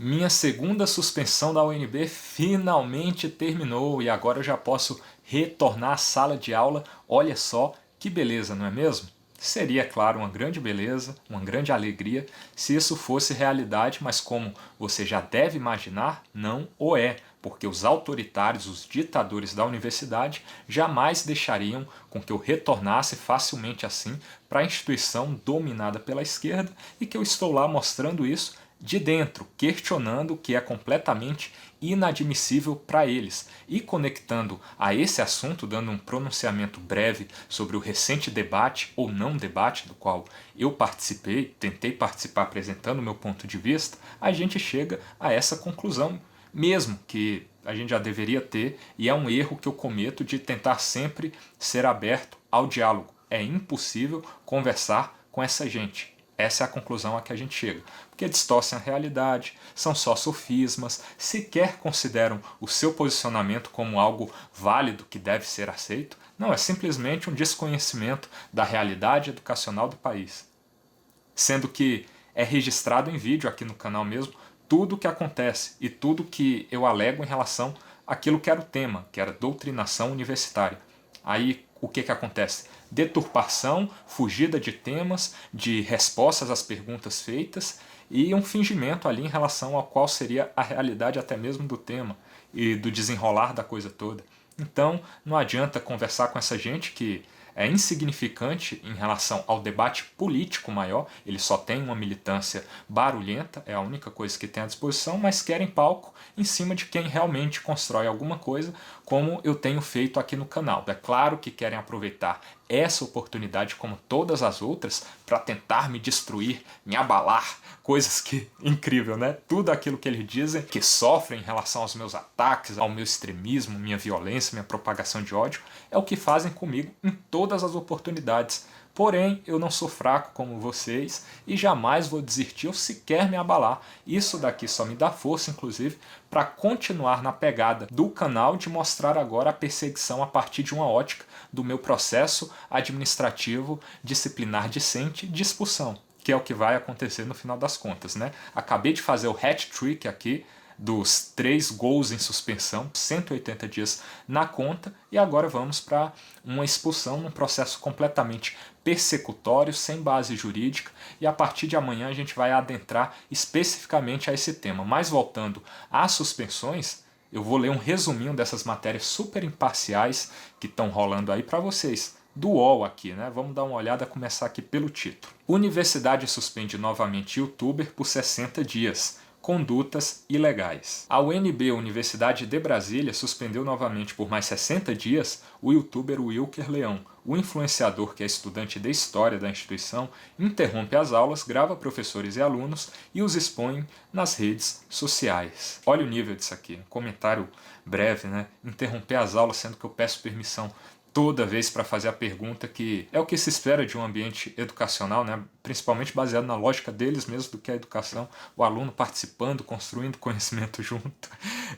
Minha segunda suspensão da UNB finalmente terminou e agora eu já posso retornar à sala de aula. Olha só que beleza, não é mesmo? Seria, claro, uma grande beleza, uma grande alegria se isso fosse realidade, mas como você já deve imaginar, não o é, porque os autoritários, os ditadores da universidade jamais deixariam com que eu retornasse facilmente assim para a instituição dominada pela esquerda e que eu estou lá mostrando isso de dentro, questionando o que é completamente inadmissível para eles e conectando a esse assunto, dando um pronunciamento breve sobre o recente debate ou não debate do qual eu participei, tentei participar apresentando o meu ponto de vista, a gente chega a essa conclusão, mesmo que a gente já deveria ter, e é um erro que eu cometo de tentar sempre ser aberto ao diálogo. É impossível conversar com essa gente. Essa é a conclusão a que a gente chega. Porque distorcem a realidade, são só sofismas, sequer consideram o seu posicionamento como algo válido que deve ser aceito. Não, é simplesmente um desconhecimento da realidade educacional do país. Sendo que é registrado em vídeo aqui no canal mesmo tudo o que acontece e tudo que eu alego em relação àquilo que era o tema, que era doutrinação universitária. Aí o que acontece? Deturpação, fugida de temas, de respostas às perguntas feitas e um fingimento ali em relação ao qual seria a realidade até mesmo do tema e do desenrolar da coisa toda. Então não adianta conversar com essa gente que é insignificante em relação ao debate político maior, ele só tem uma militância barulhenta, é a única coisa que tem à disposição, mas querem palco em cima de quem realmente constrói alguma coisa, como eu tenho feito aqui no canal. É claro que querem aproveitar essa oportunidade, como todas as outras, para tentar me destruir, me abalar, coisas que, incrível, né? Tudo aquilo que eles dizem, que sofrem em relação aos meus ataques, ao meu extremismo, minha violência, minha propagação de ódio, é o que fazem comigo em todas as oportunidades. Porém, eu não sou fraco como vocês e jamais vou desistir ou sequer me abalar. Isso daqui só me dá força, inclusive, para continuar na pegada do canal de mostrar agora a perseguição a partir de uma ótica do meu processo administrativo disciplinar discente de expulsão, que é o que vai acontecer no final das contas, né? Acabei de fazer o hat-trick aqui dos 3 gols em suspensão, 180 dias na conta, e agora vamos para uma expulsão num processo completamente persecutório, sem base jurídica, e a partir de amanhã a gente vai adentrar especificamente a esse tema. Mas voltando às suspensões, eu vou ler um resuminho dessas matérias super imparciais que estão rolando aí para vocês. Do UOL aqui, né? Vamos dar uma olhada, começar aqui pelo título. Universidade suspende novamente youtuber por 60 dias. Condutas ilegais. A UNB, Universidade de Brasília, suspendeu novamente por mais 60 dias o youtuber Wilker Leão. O influenciador, que é estudante de História da instituição, interrompe as aulas, grava professores e alunos e os expõe nas redes sociais. Olha o nível disso aqui, um comentário breve, né? Interromper as aulas sendo que eu peço permissão toda vez para fazer a pergunta, que é o que se espera de um ambiente educacional, né? Principalmente baseado na lógica deles mesmo do que a educação, o aluno participando, construindo conhecimento junto.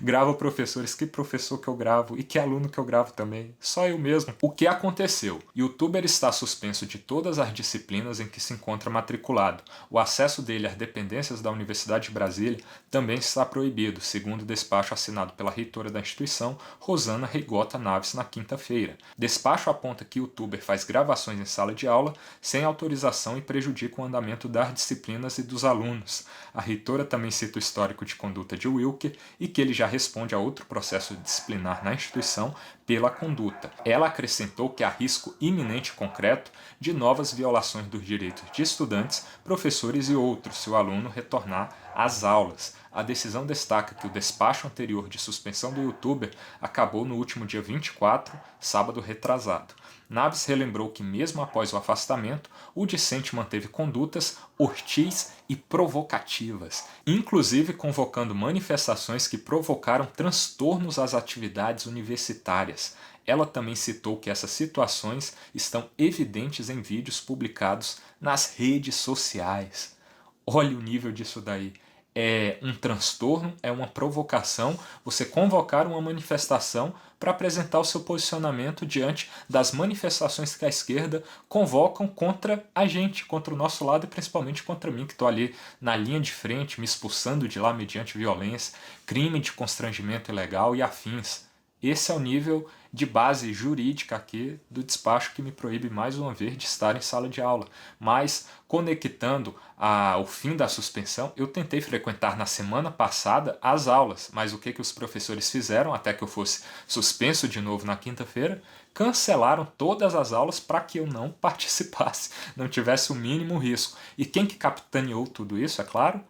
Gravo professores, que professor que eu gravo e que aluno que eu gravo também, só eu mesmo. O que aconteceu? Youtuber está suspenso de todas as disciplinas em que se encontra matriculado. O acesso dele às dependências da Universidade de Brasília também está proibido, segundo o despacho assinado pela reitora da instituição, Rosana Reigota Naves, na quinta-feira. Despacho aponta que o youtuber faz gravações em sala de aula sem autorização e prejudica o andamento das disciplinas e dos alunos. A reitora também cita o histórico de conduta de Wilker e que ele já responde a outro processo disciplinar na instituição pela conduta. Ela acrescentou que há risco iminente e concreto de novas violações dos direitos de estudantes, professores e outros se o aluno retornar às aulas. A decisão destaca que o despacho anterior de suspensão do youtuber acabou no último dia 24, sábado retrasado. Naves relembrou que mesmo após o afastamento, o discente manteve condutas hostis e provocativas, inclusive convocando manifestações que provocaram transtornos às atividades universitárias. Ela também citou que essas situações estão evidentes em vídeos publicados nas redes sociais. Olha o nível disso daí. é um transtorno, é uma provocação, você convocar uma manifestação para apresentar o seu posicionamento diante das manifestações que a esquerda convocam contra a gente, contra o nosso lado e principalmente contra mim, que estou ali na linha de frente, me expulsando de lá mediante violência, crime de constrangimento ilegal e afins. Esse é o nível de base jurídica aqui do despacho que me proíbe mais uma vez de estar em sala de aula. Mas, conectando ao fim da suspensão, eu tentei frequentar na semana passada as aulas, mas o que os professores fizeram até que eu fosse suspenso de novo na quinta-feira? Cancelaram todas as aulas para que eu não participasse, não tivesse o mínimo risco. E quem que capitaneou tudo isso, é claro?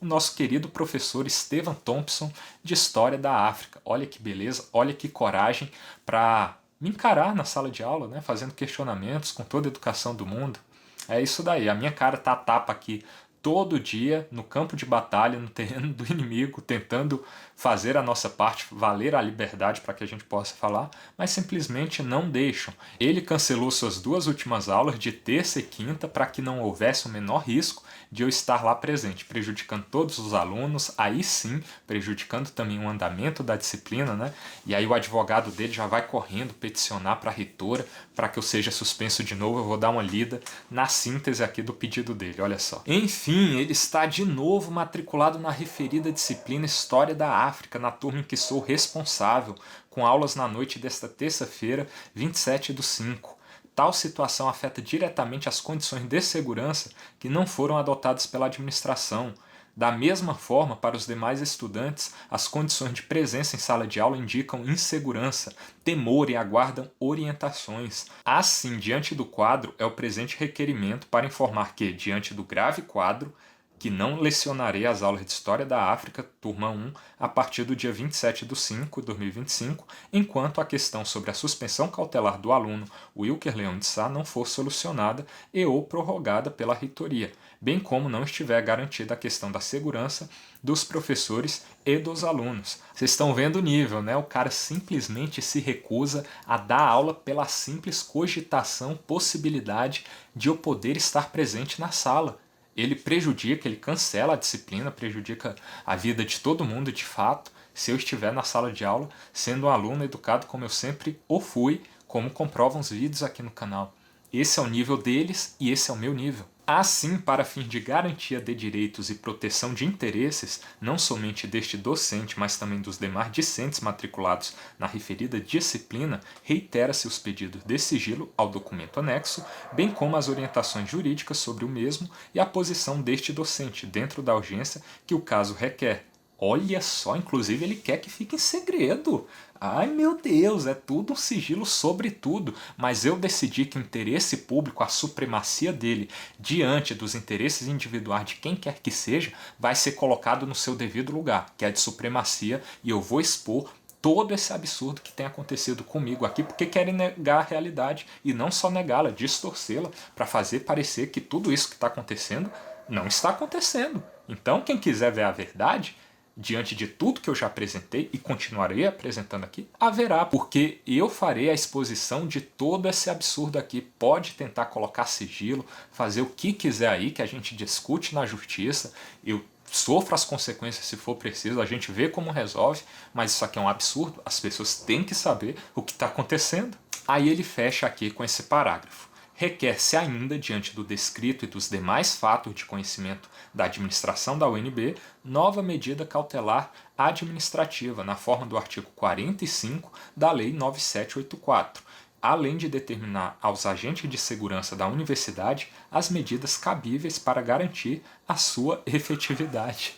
O nosso querido professor Stephen Thompson de História da África. Olha que beleza, olha que coragem para me encarar na sala de aula, né, fazendo questionamentos com toda a educação do mundo. É isso daí, a minha cara tá a tapa aqui todo dia no campo de batalha, no terreno do inimigo, tentando fazer a nossa parte, valer a liberdade para que a gente possa falar, mas simplesmente não deixam. Ele cancelou suas 2 últimas aulas de terça e quinta para que não houvesse o menor risco de eu estar lá presente, prejudicando todos os alunos, aí sim, prejudicando também o andamento da disciplina, né? E aí o advogado dele já vai correndo peticionar para a reitora para que eu seja suspenso de novo. Eu vou dar uma lida na síntese aqui do pedido dele, olha só. Enfim, ele está de novo matriculado na referida disciplina História da África, na turma em que sou responsável, com aulas na noite desta terça-feira, 27/5. Tal situação afeta diretamente as condições de segurança que não foram adotadas pela administração. Da mesma forma, para os demais estudantes, as condições de presença em sala de aula indicam insegurança, temor e aguardam orientações. Assim, diante do quadro, é o presente requerimento para informar que, diante do grave quadro, que não lecionarei as aulas de História da África, turma 1, a partir do dia 27/5/2025, enquanto a questão sobre a suspensão cautelar do aluno Wilker Leão de Sá não for solucionada e ou prorrogada pela reitoria, bem como não estiver garantida a questão da segurança dos professores e dos alunos. Vocês estão vendo o nível, né? O cara simplesmente se recusa a dar aula pela simples cogitação, possibilidade de eu poder estar presente na sala. Ele prejudica, ele cancela a disciplina, prejudica a vida de todo mundo de fato, se eu estiver na sala de aula sendo um aluno educado como eu sempre o fui, como comprovam os vídeos aqui no canal. Esse é o nível deles e esse é o meu nível. Assim, para fim de garantia de direitos e proteção de interesses, não somente deste docente, mas também dos demais discentes matriculados na referida disciplina, reitera-se os pedidos de sigilo ao documento anexo, bem como as orientações jurídicas sobre o mesmo e a posição deste docente dentro da urgência que o caso requer. Olha só, inclusive ele quer que fique em segredo. Ai meu Deus, é tudo um sigilo sobre tudo, mas eu decidi que o interesse público, a supremacia dele diante dos interesses individuais de quem quer que seja, vai ser colocado no seu devido lugar, que é de supremacia, e eu vou expor todo esse absurdo que tem acontecido comigo aqui, porque querem negar a realidade, e não só negá-la, distorcê-la, para fazer parecer que tudo isso que está acontecendo não está acontecendo. Então quem quiser ver a verdade, diante de tudo que eu já apresentei e continuarei apresentando aqui, haverá, porque eu farei a exposição de todo esse absurdo aqui. Pode tentar colocar sigilo, fazer o que quiser aí, que a gente discute na justiça, eu sofro as consequências se for preciso, a gente vê como resolve, mas isso aqui é um absurdo, as pessoas têm que saber o que está acontecendo. Aí ele fecha aqui com esse parágrafo. Requer-se ainda, diante do descrito e dos demais fatos de conhecimento da administração da UNB, nova medida cautelar administrativa, na forma do artigo 45 da Lei 9784, além de determinar aos agentes de segurança da universidade as medidas cabíveis para garantir a sua efetividade.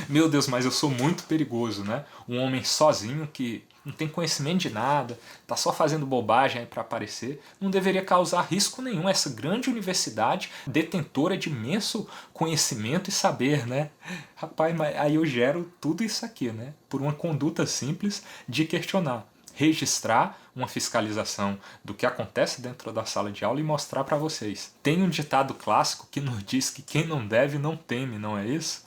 Meu Deus, mas eu sou muito perigoso, né? Um homem sozinho que não tem conhecimento de nada, tá só fazendo bobagem aí para aparecer, não deveria causar risco nenhum. Essa grande universidade, detentora de imenso conhecimento e saber, né? Rapaz, mas aí eu gero tudo isso aqui, né? Por uma conduta simples de questionar. Registrar uma fiscalização do que acontece dentro da sala de aula e mostrar para vocês. Tem um ditado clássico que nos diz que quem não deve não teme, não é isso?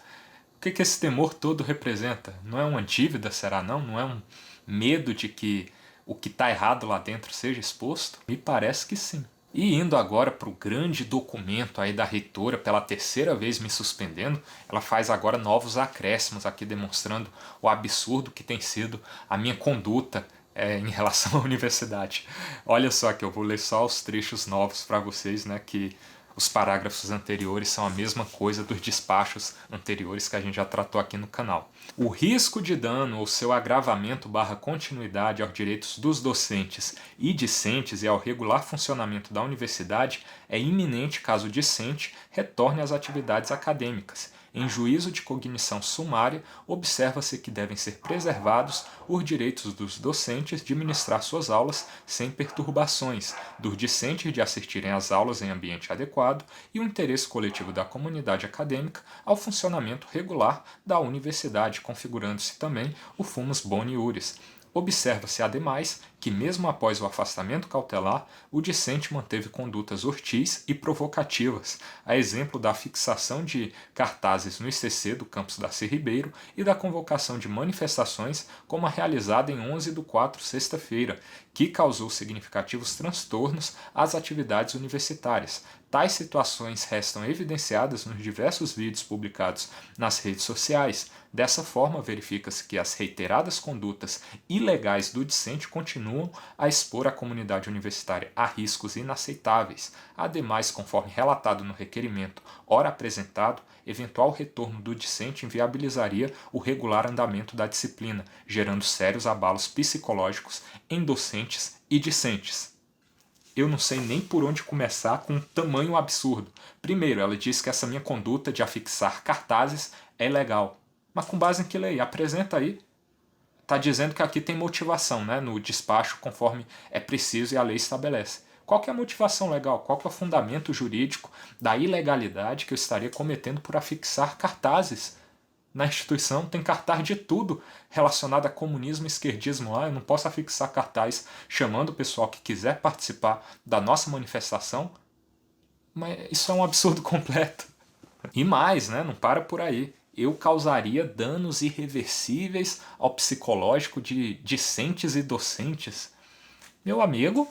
O que esse temor todo representa? Não é uma dívida, será não? Não é um medo de que o que está errado lá dentro seja exposto? Me parece que sim. E indo agora para o grande documento aí da reitora, pela terceira vez me suspendendo, ela faz agora novos acréscimos aqui demonstrando o absurdo que tem sido a minha conduta em relação à universidade. Olha só que eu vou ler só os trechos novos para vocês, né, que os parágrafos anteriores são a mesma coisa dos despachos anteriores que a gente já tratou aqui no canal. O risco de dano ou seu agravamento / continuidade aos direitos dos docentes e discentes e ao regular funcionamento da universidade é iminente caso o discente retorne às atividades acadêmicas. Em juízo de cognição sumária, observa-se que devem ser preservados os direitos dos docentes de ministrar suas aulas sem perturbações, dos discentes de assistirem às aulas em ambiente adequado e o interesse coletivo da comunidade acadêmica ao funcionamento regular da universidade, configurando-se também o fumus boni iuris. Observa-se, ademais, que mesmo após o afastamento cautelar, o discente manteve condutas hostis e provocativas, a exemplo da fixação de cartazes no ICC do campus Darcy Ribeiro e da convocação de manifestações como a realizada em 11/4, sexta-feira, que causou significativos transtornos às atividades universitárias. Tais situações restam evidenciadas nos diversos vídeos publicados nas redes sociais. Dessa forma, verifica-se que as reiteradas condutas ilegais do discente continuam a expor a comunidade universitária a riscos inaceitáveis. Ademais, conforme relatado no requerimento ora apresentado, eventual retorno do discente inviabilizaria o regular andamento da disciplina, gerando sérios abalos psicológicos em docentes e discentes. Eu não sei nem por onde começar com um tamanho absurdo. Primeiro, ela diz que essa minha conduta de afixar cartazes é legal. Mas com base em que lei? Apresenta aí. Está dizendo que aqui tem motivação, né, no despacho conforme é preciso e a lei estabelece. Qual que é a motivação legal? Qual que é o fundamento jurídico da ilegalidade que eu estaria cometendo por afixar cartazes? Na instituição tem cartaz de tudo relacionado a comunismo e esquerdismo lá. Eu não posso afixar cartaz chamando o pessoal que quiser participar da nossa manifestação. Mas isso é um absurdo completo. E mais, né? Não para por aí. Eu causaria danos irreversíveis ao psicológico de discentes e docentes. Meu amigo,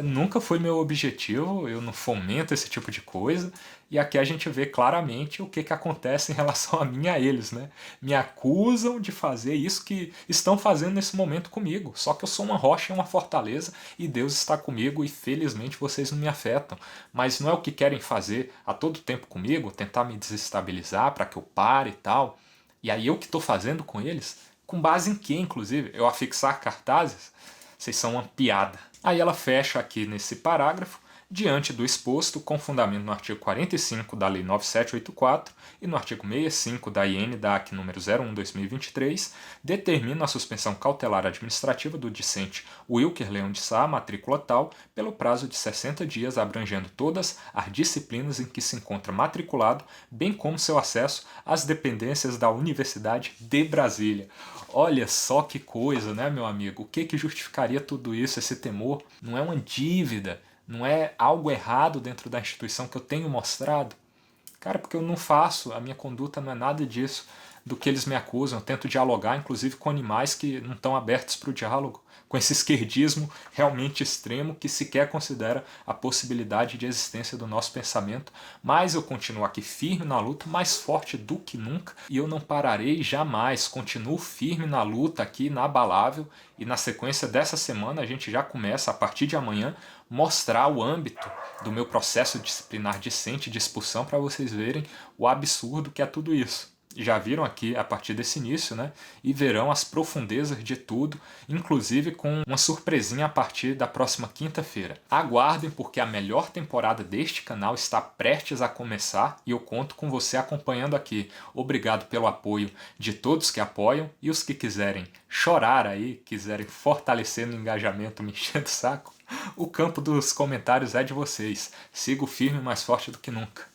nunca foi meu objetivo, eu não fomento esse tipo de coisa, e aqui a gente vê claramente o que acontece em relação a mim e a eles, né? Me acusam de fazer isso que estão fazendo nesse momento comigo, só que eu sou uma rocha e uma fortaleza, e Deus está comigo, e felizmente vocês não me afetam, mas não é o que querem fazer a todo tempo comigo, tentar me desestabilizar para que eu pare e tal, e aí eu que estou fazendo com eles? Com base em que, inclusive? Eu afixar cartazes? Vocês são uma piada. Aí ela fecha aqui nesse parágrafo, diante do exposto, com fundamento no artigo 45 da Lei 9784 e no artigo 65 da IN da AC número 01/2023, determina a suspensão cautelar administrativa do discente Wilker Leão de Sá, matrícula tal, pelo prazo de 60 dias, abrangendo todas as disciplinas em que se encontra matriculado, bem como seu acesso às dependências da Universidade de Brasília. Olha só que coisa, né, meu amigo? O que justificaria tudo isso, esse temor? Não é uma dívida, não é algo errado dentro da instituição que eu tenho mostrado? Cara, porque eu não faço, a minha conduta não é nada disso do que eles me acusam. Eu tento dialogar, inclusive, com animais que não estão abertos para o diálogo, com esse esquerdismo realmente extremo que sequer considera a possibilidade de existência do nosso pensamento. Mas eu continuo aqui firme na luta, mais forte do que nunca, e eu não pararei jamais. Continuo firme na luta aqui, inabalável, e na sequência dessa semana a gente já começa, a partir de amanhã, mostrar o âmbito do meu processo disciplinar discente de expulsão para vocês verem o absurdo que é tudo isso. Já viram aqui a partir desse início, né? E verão as profundezas de tudo, inclusive com uma surpresinha a partir da próxima quinta-feira. Aguardem, porque a melhor temporada deste canal está prestes a começar e eu conto com você acompanhando aqui. Obrigado pelo apoio de todos que apoiam e os que quiserem chorar aí, quiserem fortalecer no engajamento, me enchendo o saco. O campo dos comentários é de vocês. Sigo firme e mais forte do que nunca.